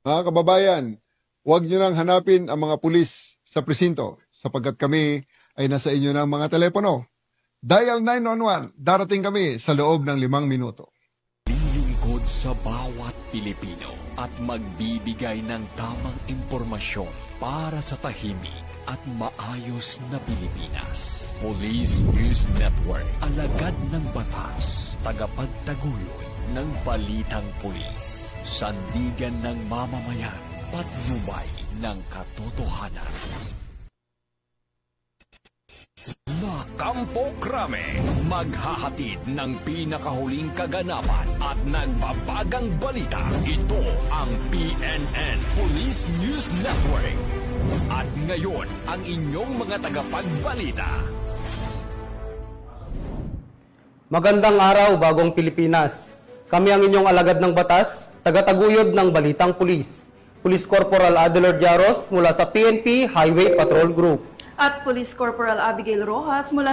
Mga kababayan, huwag nyo nang hanapin ang mga pulis sa presinto sapagkat kami ay nasa inyo ng mga telepono. Dial 911, darating kami sa loob ng 5 minuto. Lilingkod sa bawat Pilipino at magbibigay ng tamang impormasyon para sa tahimik at maayos na Pilipinas. Police News Network, alagad ng batas, tagapagtaguyod ng balitang pulis, sandigan ng mamamayan, patnubay ng katotohanan. Kampo Krame, maghahatid ng pinakahuling kaganapan at nagbabagang balita. Ito ang PNN Police News Network. At ngayon, ang inyong mga tagapagbalita. Magandang araw, Bagong Pilipinas. Kami ang inyong alagad ng batas, tagataguyod ng Balitang Pulis. Police Corporal Adelard Yaros mula sa PNP Highway Patrol Group. At Police Corporal Abigail Rojas mula